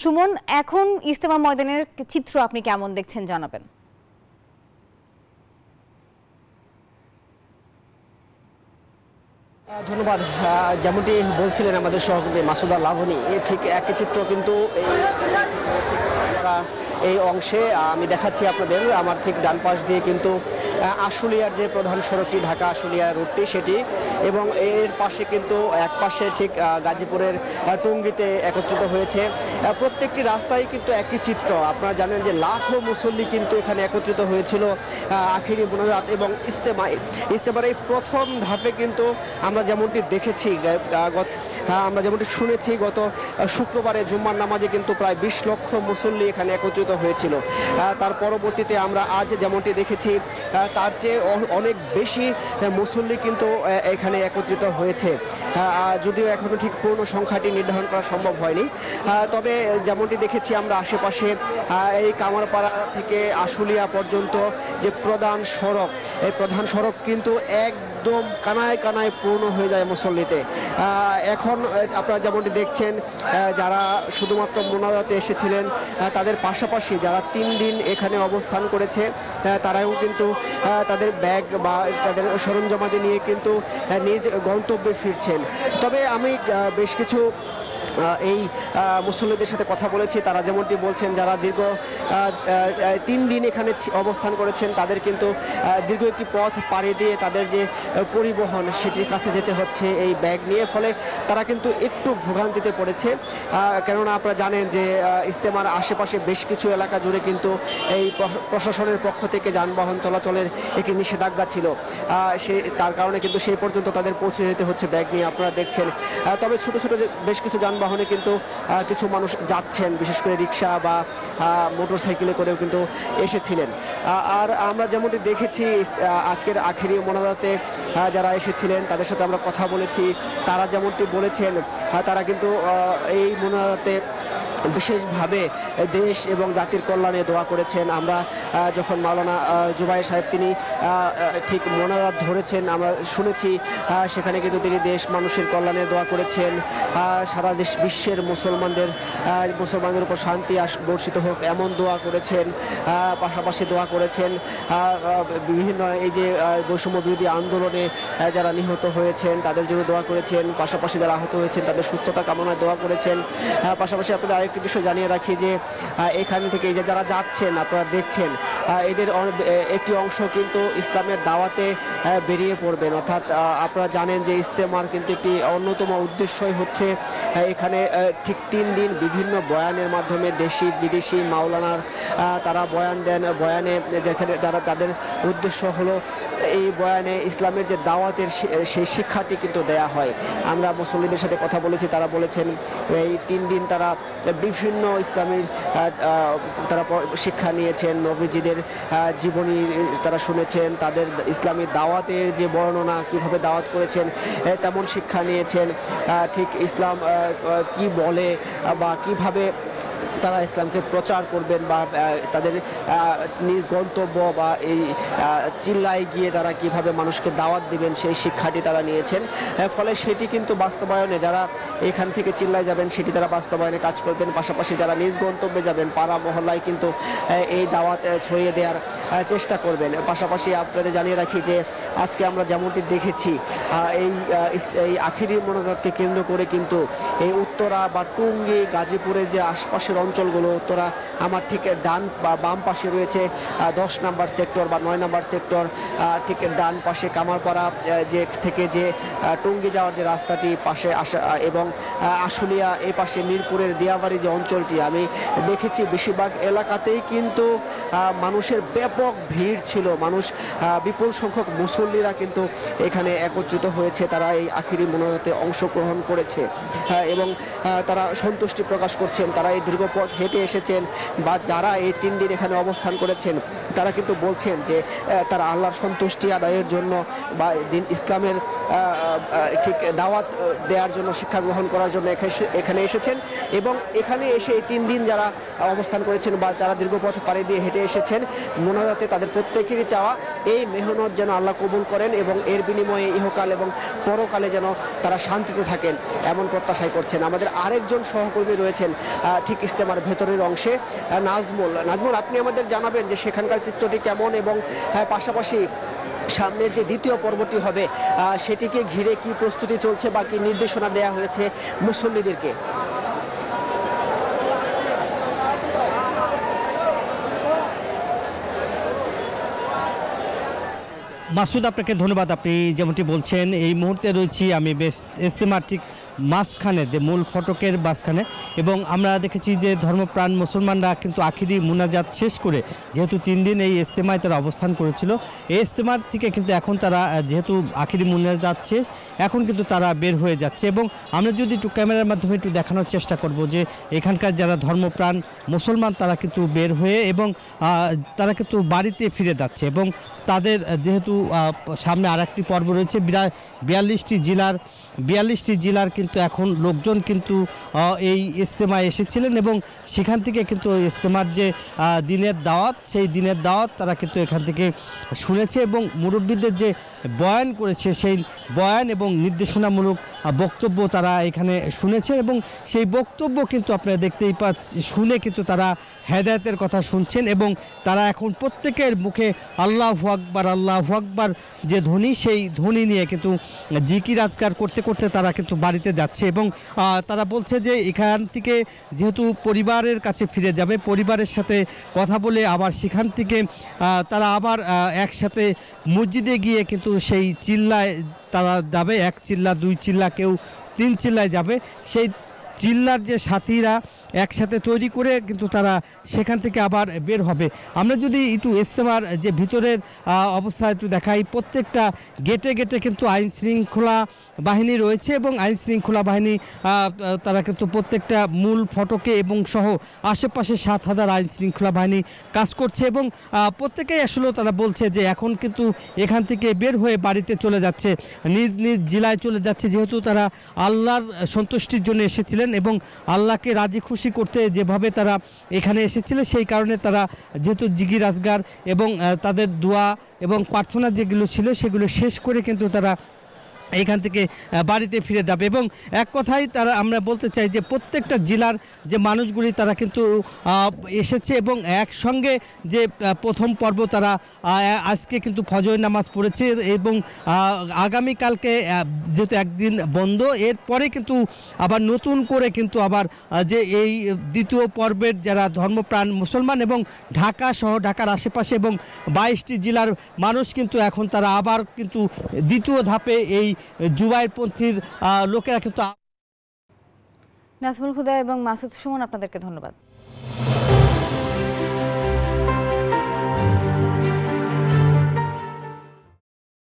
সুমন, এখন ইজতেমা ময়দানের চিত্র আপনি কেমন দেখছেন জানাবেন। ধন্যবাদ। যেমনটি বলছিলেন আমাদের সহকর্মী মাসুদা লাবণী, ঠিক একই চিত্র কিন্তু এই অংশে আমি দেখাচ্ছি আপনাদের। আমার ঠিক ডান পাশ দিয়ে কিন্তু আশুলিয়ার যে প্রধান সড়কটি, ঢাকা আশুলিয়া রুটটি, সেটি, এবং এর পাশে কিন্তু এক পাশে ঠিক গাজীপুরের টঙ্গীতে একত্রিত হয়েছে। প্রত্যেকটি রাস্তায় কিন্তু একই চিত্র। আপনারা জানেন যে লাখো মুসল্লি কিন্তু এখানে একত্রিত হয়েছিল আখিরি মোনাজাত এবং ইজতেমার এই প্রথম ধাপে কিন্তু আমরা যেমনটি দেখেছি, আমরা যেমনটি শুনেছি, গত শুক্রবারে জুম্মার নামাজে কিন্তু প্রায় 20 লক্ষ মুসল্লি এখানে একত্রিত হয়েছিল। তার পরবর্তীতে আমরা আজ যেমনটি দেখেছি তার চেয়ে অনেক বেশি মুসল্লি কিন্তু এখানে একত্রিত হয়েছে। যদিও এখনো ঠিক পূর্ণ সংখ্যাটি নির্ধারণ করা সম্ভব হয়নি, তবে যেমনটি দেখেছি আমরা আশেপাশে এই কামারপাড়া থেকে আশুলিয়া পর্যন্ত যে প্রধান সড়ক, এই প্রধান সড়ক কিন্তু একদম কানায় কানায় পূর্ণ হয়ে যায় মুসল্লিতে। এখন আপনারা যেমনটি দেখছেন, যারা শুধুমাত্র মোনাজাতে এসেছিলেন তাদের পাশাপাশি যারা 3 দিন এখানে অবস্থান করেছে তারাও কিন্তু তাদের ব্যাগ বা তাদের সরঞ্জামাদি নিয়ে কিন্তু নিজ গন্তব্যে ফিরছেন। তবে আমি বেশ কিছু এই মুসল্লিদের সাথে কথা বলেছি। তারা যেমনটি বলছেন, যারা দীর্ঘ 3 দিন এখানে অবস্থান করেছেন তাদের কিন্তু দীর্ঘ একটি পথ পাড়ি দিয়ে তাদের যে পরিবহন সেটির কাছে যেতে হচ্ছে এই ব্যাগ নিয়ে, ফলে তারা কিন্তু একটু ভোগান্তিতে পড়েছে। কেননা আপনারা জানেন যে ইজতেমার আশেপাশে বেশ কিছু এলাকা জুড়ে কিন্তু এই প্রশাসনের পক্ষ থেকে যানবাহন চলাচলের একটি নিষেধাজ্ঞা ছিল, তার কারণে কিন্তু সেই পর্যন্ত তাদের পৌঁছে যেতে হচ্ছে ব্যাগ নিয়ে, আপনারা দেখছেন। তবে ছোট ছোট বেশ কিছু যানবাহনে কিন্তু কিছু মানুষ যাচ্ছেন, বিশেষ করে রিক্সা বা মোটর সাইকেলে করেও কিন্তু এসেছিলেন। আর আমরা যেমনটি দেখেছি আজকের আখেরি মোনাজাতে যারা এসেছিলেন তাদের সাথে আমরা কথা বলেছি। তারা যেমনটি বলেছেন, তারা কিন্তু এই মোনাজাতে বিশেষভাবে দেশ এবং জাতির কল্যাণে দোয়া করেছেন। আমরা যখন মাওলানা জুবায়ের সাহেব তিনি ঠিক মোনাজাত ধরেছেন, আমরা শুনেছি সেখানে কিন্তু তিনি দেশ মানুষের কল্যাণে দোয়া করেছেন। সারা দেশ বিশ্বের মুসলমানদের উপর শান্তি বর্ষিত হোক এমন দোয়া করেছেন। পাশাপাশি দোয়া করেছেন বিভিন্ন এই যে বৈষম্য বিরোধী আন্দোলনে যারা নিহত হয়েছেন তাদের জন্য দোয়া করেছেন। পাশাপাশি যারা আহত হয়েছেন তাদের সুস্থতা কামনায় দোয়া করেছেন। পাশাপাশি আপনাদের আরেকটি বিষয় জানিয়ে রাখি যে এখান থেকে এই যে যারা যাচ্ছেন আপনারা দেখছেন, এদের একটি অংশ কিন্তু ইসলামের দাওয়াতে বেরিয়ে পড়বেন। অর্থাৎ আপনারা জানেন যে ইজতেমার কিন্তু একটি অন্যতম উদ্দেশ্যই হচ্ছে এখানে ঠিক 3 দিন বিভিন্ন বয়ানের মাধ্যমে দেশি বিদেশি মাওলানার তারা বয়ান দেন। বয়ানে যেখানে যারা তাদের উদ্দেশ্য হলো এই বয়ানে ইসলামের যে দাওয়াতের সেই শিক্ষাটি কিন্তু দেয়া হয়। আমরা মুসল্লিদের সাথে কথা বলেছি, তারা বলেছেন এই 3 দিন তারা বিভিন্ন ইসলামের তারা শিক্ষা নিয়েছেন, নবীজিদের জীবনী তারা শুনেছেন, তাদের ইসলামী দাওয়াতের যে বর্ণনা কিভাবে দাওয়াত করেছেন তেমন শিক্ষা নিয়েছেন। ঠিক ইসলাম কি বলে বা কিভাবে তারা ইসলামকে প্রচার করবেন বা তাদের নিজ গন্তব্য বা এই চিল্লায় গিয়ে তারা কিভাবে মানুষকে দাওয়াত দিবেন সেই শিক্ষাটি তারা নিয়েছেন। ফলে সেটি কিন্তু বাস্তবায়নে যারা এখান থেকে চিল্লায় যাবেন সেটি তারা বাস্তবায়নে কাজ করবেন। পাশাপাশি যারা নিজ গন্তব্যে যাবেন পাড়া মহল্লায় কিন্তু এই দাওয়াত ছড়িয়ে দেওয়ার চেষ্টা করবেন। পাশাপাশি আপনাদের জানিয়ে রাখি যে আজকে আমরা যেমনটি দেখেছি এই আখিরি মোনাজাতকে কেন্দ্র করে কিন্তু এই উত্তরা বা টঙ্গী গাজীপুরের যে আশপাশের অঞ্চলগুলো, উত্তরা আমার ঠিক ডান বা বাম পাশে রয়েছে 10 নম্বর সেক্টর বা 9 নম্বর সেক্টর, ঠিক ডান পাশে কামারপাড়া যে থেকে যে টঙ্গী যাওয়ার যে রাস্তাটি পাশে আসা, এবং আশুলিয়া এই পাশে মিরপুরের দিয়াবাড়ি যে অঞ্চলটি আমি দেখেছি বেশিরভাগ এলাকাতেই কিন্তু মানুষের ব্যাপক ভিড় ছিল। মানুষ বিপুল সংখ্যক মুসল্লিরা কিন্তু এখানে একত্রিত হয়েছে, তারা এই আখিরি মোনাজাতে অংশগ্রহণ করেছে এবং তারা সন্তুষ্টি প্রকাশ করছেন। তারা এই দীর্ঘ পথ হেঁটে এসেছেন বা যারা এই 3 দিন এখানে অবস্থান করেছেন তারা কিন্তু বলছেন যে তারা আল্লাহর সন্তুষ্টি আদায়ের জন্য বা দিন ইসলামের ঠিক দাওয়াত দেওয়ার জন্য, শিক্ষা গ্রহণ করার জন্য এখানে এসেছেন। এবং এখানে এসে এই 3 দিন যারা অবস্থান করেছেন বা যারা দীর্ঘ পথ পাড়ি দিয়ে হেঁটে এসেছেন মোনাজাতে, তাদের প্রত্যেকেরই চাওয়া এই মেহনত যেন আল্লাহ কবুল করেন এবং এর বিনিময়ে ইহকাল এবং পরকালে যেন তারা শান্তিতে থাকেন এমন প্রত্যাশাই করছেন। আমাদের আমাদের আরেকজন সহকর্মী রয়েছেন ঠিক ইজতেমার ভেতরের অংশে, নাজমুল, আপনি আমাদের জানাবেন যে সেখানকার চিত্রটি কেমন এবং পাশাপাশি সামনের যে দ্বিতীয় পর্বটি হবে সেটিকে ঘিরে কি প্রস্তুতি চলছে বা কি নির্দেশনা দেওয়া হয়েছে মুসল্লিদেরকে। মাসুদ, আপনাকে ধন্যবাদ। আপনি যেমনটি বলছেন, এই মুহূর্তে রয়েছি আমি বেশ ইজতেমার ঠিক মাঝখানে, যে মূল ফটকের মাঝখানে, এবং আমরা দেখেছি যে ধর্মপ্রাণ মুসলমানরা কিন্তু আখিরি মুনাজাত শেষ করে, যেহেতু 3 দিন এই ইজতেমায় তারা অবস্থান করেছিল, এই ইজতেমার থেকে কিন্তু এখন তারা যেহেতু আখিরি মুনাজাত শেষ, এখন কিন্তু তারা বের হয়ে যাচ্ছে। এবং আমরা যদি একটু ক্যামেরার মাধ্যমে একটু দেখানোর চেষ্টা করব যে এখানকার যারা ধর্মপ্রাণ মুসলমান তারা কিন্তু বের হয়ে এবং তারা কিন্তু বাড়িতে ফিরে যাচ্ছে। এবং তাদের যেহেতু সামনে আরেকটি পর্ব রয়েছে, 42টি জেলার কিন্তু এখন লোকজন কিন্তু এই ইজতেমায় এসেছিলেন এবং সেখান থেকে কিন্তু ইজতেমার যে দিনের দাওয়াত, সেই দিনের দাওয়াত তারা কিন্তু এখান থেকে শুনেছে এবং মুরব্বীদের যে বয়ান করেছে সেই বয়ান এবং নির্দেশনামূলক বক্তব্য তারা এখানে শুনেছে এবং সেই বক্তব্য কিন্তু আপনারা দেখতেই পাচ্ছেন, শুনে কিন্তু তারা হেদায়েতের কথা শুনছেন এবং তারা এখন প্রত্যেকের মুখে আল্লাহু আকবার আল্লাহু আকবার যে ধ্বনি, সেই ধ্বনি নিয়ে কিন্তু জিকির আজকার করতে করতে তারা কিন্তু বাড়িতে যাচ্ছে। এবং তারা বলছে যে এখান থেকে যেহেতু পরিবারের কাছে ফিরে যাবে, পরিবারের সাথে কথা বলে আবার সেখান থেকে তারা আবার একসাথে মসজিদে গিয়ে কিন্তু সেই চিল্লায় তারা যাবে, 1 চিল্লা 2 চিল্লা কেউ 3 চিল্লায় যাবে। সেই চিল্লার যে সাথীরা একসাথে তৈরি করে কিন্তু তারা সেখান থেকে আবার বের হবে। আমরা যদি একটু ইজতেমার যে ভিতরের অবস্থা একটু দেখাই, প্রত্যেকটা গেটে গেটে কিন্তু আইন শৃঙ্খলা বাহিনী রয়েছে এবং আইন শৃঙ্খলা বাহিনী তারা কিন্তু প্রত্যেকটা মূল ফটকে এবং সহ আশেপাশে 7,000 আইন শৃঙ্খলা বাহিনী কাজ করছে এবং প্রত্যেকেই আসলে তারা বলছে যে এখন কিন্তু এখান থেকে বের হয়ে বাড়িতে চলে যাচ্ছে, নিজ নিজ জেলায় চলে যাচ্ছে, যেহেতু তারা আল্লাহর সন্তুষ্টির জন্য এসেছিলেন এবং আল্লাহকে রাজি খুশি করতে যেভাবে তারা এখানে এসেছিলেন, সেই কারণে তারা যেহেতু জিকির আজগার এবং তাদের দোয়া এবং প্রার্থনা যেগুলো ছিল সেগুলো শেষ করে কিন্তু তারা এখান থেকে বাড়িতে ফিরে যাবে। এবং এক কথাই তারা আমরা বলতে চাই যে প্রত্যেকটা জেলার যে মানুষগুলি তারা কিন্তু এসেছে এবং একসঙ্গে যে প্রথম পর্ব তারা আজকে কিন্তু ফজর নামাজ পড়েছে এবং আগামীকালকে যেহেতু একদিন বন্ধ, এরপরে কিন্তু আবার নতুন করে কিন্তু আবার যে এই দ্বিতীয় পর্বের যারা ধর্মপ্রাণ মুসলমান এবং ঢাকা সহ ঢাকার আশেপাশে এবং 22টি জেলার মানুষ কিন্তু এখন তারা আবার কিন্তু দ্বিতীয় ধাপে এই জুবাইরপন্থীর লোকেরা কিন্তু। নাজমুল হুদা এবং মাসুদ সুমন, আপনাদেরকে ধন্যবাদ।